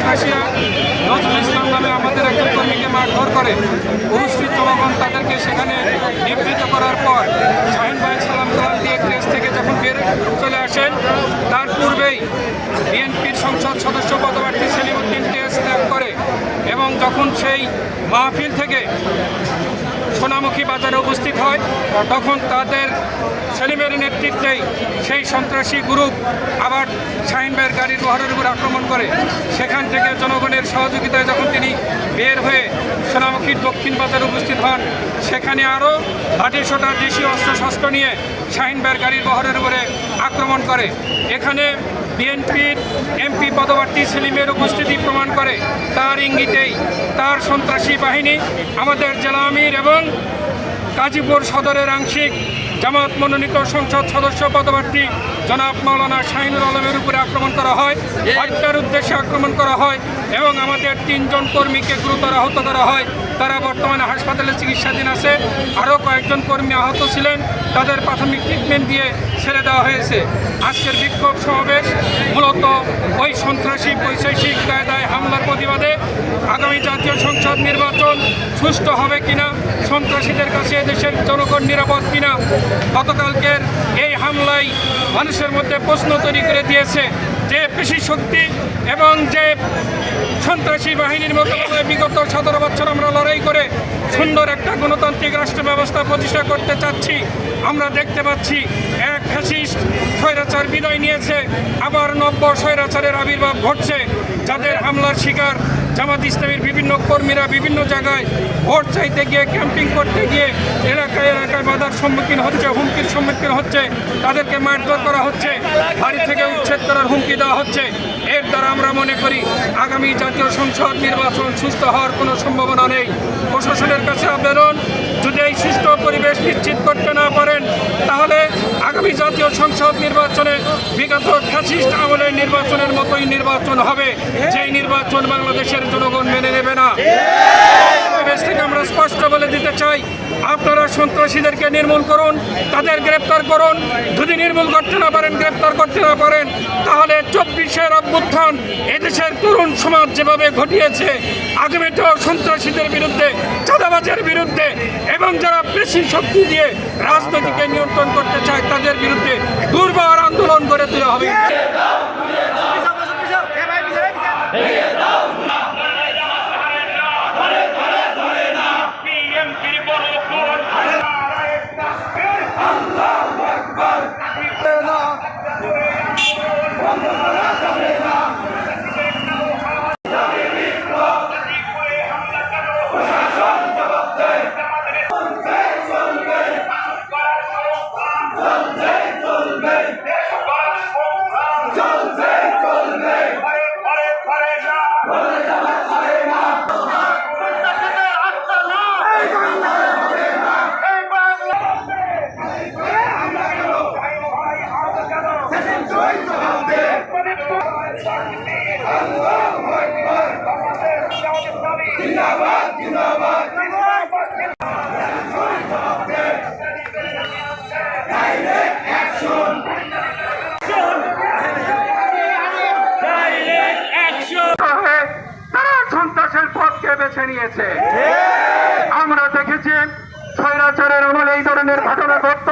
সন্ত্রাসীরা নজরুল ইসলাম নামে আমাদের একজন কর্মীকে মারধর করে। উপস্থিত জনগণ তাদেরকে সেখানে নিবৃত্ত করার পর শাহিন ভাই সালাম দিয়ে প্রেস থেকে যখন বের চলে আসেন, তার পূর্বেই বিএনপির সংসদ সদস্য পদপ্রার্থী সেলিম উদ্দিন টেস ত্যাগ করে এবং যখন সেই মাহফিল থেকে সোনামুখী বাজারে উপস্থিত হয়, তখন তাদের সেলিমের নেতৃত্বেই সেই সন্ত্রাসী গ্রুপ আবার শাহিন ভাইয়ের গাড়ির বহরের উপর আক্রমণ করে। সেখান থেকে জনগণের সহযোগিতায় যখন তিনি বের হয়ে সোনামুখীর দক্ষিণ বাজারে উপস্থিত হন, সেখানে আরও লাঠি সোটা দেশীয় অস্ত্রশস্ত্র নিয়ে শাহিন ভাইয়ের গাড়ির বহরের উপরে আক্রমণ করে। এখানে বিএনপির এমপি পদপ্রার্থী সেলিমের উপস্থিতি প্রমাণ করে। তার ইঙ্গিতেই তার সন্ত্রাসী বাহিনী আমাদের জেলা আমির এবং গাজীপুর সদরের আংশিক জামাত মনোনীত সংসদ সদস্য পদপ্রার্থী জনাব মাওলানা শাহিনুর আলমের উপরে আক্রমণ করা হয়, হত্যার উদ্দেশ্যে আক্রমণ করা হয় এবং আমাদের 3 জন কর্মীকে গুরুতর আহত করা হয়। তারা বর্তমানে হাসপাতালে চিকিৎসাধীন আছে। আরও কয়েকজন কর্মী আহত ছিলেন, তাদের প্রাথমিক ট্রিটমেন্ট দিয়ে ছেড়ে দেওয়া হয়েছে। আজকের বিক্ষোভ সমাবেশ মূলত ওই সন্ত্রাসী বৈষয়িক কায়দায় হামলার প্রতিবাদে। আগামী জাতীয় সংসদ নির্বাচন সুষ্ঠু হবে কিনা, সন্ত্রাসীদের কাছে দেশের জনগণ নিরাপদ কিনা, গতকালকের এই হামলায় মানুষের মধ্যে প্রশ্ন তৈরি করে দিয়েছে যে পেশি শক্তি এবং যে সন্ত্রাসী বাহিনীর মোকাবিলায় বিগত 17 বছর আমরা লড়াই করে সুন্দর একটা গণতান্ত্রিক রাষ্ট্র ব্যবস্থা প্রতিষ্ঠা করতে চাচ্ছি। আমরা দেখতে পাচ্ছি এক ফ্যাসিস্ট স্বৈরাচার বিদায় নিয়েছে, আবার নব্য স্বৈরাচারের আবির্ভাব ঘটছে। যাদের হামলার শিকার জামাত ইসলামীর বিভিন্ন কর্মীরা বিভিন্ন জায়গায় ভোট চাইতে গিয়ে, ক্যাম্পিং করতে গিয়ে এলাকায় এলাকায় বাধার সম্মুখীন হচ্ছে, হুমকির সম্মুখীন হচ্ছে, তাদেরকে মারধর করা হচ্ছে, বাড়ি থেকে উচ্ছেদ করার হুমকি দেওয়া হচ্ছে। এর দ্বারা আমরা মনে করি আগামী জাতীয় সংসদ নির্বাচন সুস্থ হওয়ার কোনো সম্ভাবনা নেই। প্রশাসনের কাছে আবেদন, যদি এই সুষ্ঠু পরিবেশ নিশ্চিত করতে না পারেন, তাহলে আগামী জাতীয় সংসদ নির্বাচনে বিগত ফ্যাসিস্ট আমলের নির্বাচনের মতোই নির্বাচন হবে, যেই নির্বাচন বাংলাদেশের জনগণ মেনে নেবে না। পরিবেশ থেকে আমরা স্পষ্ট বলে দিতে চাই, আপনারা সন্ত্রাসীদেরকে নির্মূল করুন, তাদের গ্রেপ্তার করুন। যদি নির্মূল করতে না পারেন, গ্রেপ্তার করতে না পারেন, তাহলে 24-এর অভ্যুত্থান এদেশের তরুণ সমাজ যেভাবে ঘটিয়েছে, আগামীতেও সন্ত্রাসীদের বিরুদ্ধে, চাঁদাবাজের বিরুদ্ধে এবং যারা পেশি শক্তি দিয়ে রাজনীতিকে নিয়ন্ত্রণ করতে চায় তাদের বিরুদ্ধে দুর্বার আন্দোলন গড়ে তোলা হবে। সন্ত্রাসের পথকে বেছে নিয়েছে। আমরা দেখেছি স্বৈরাচারের আমলে এই ধরনের ঘটনা ঘটত।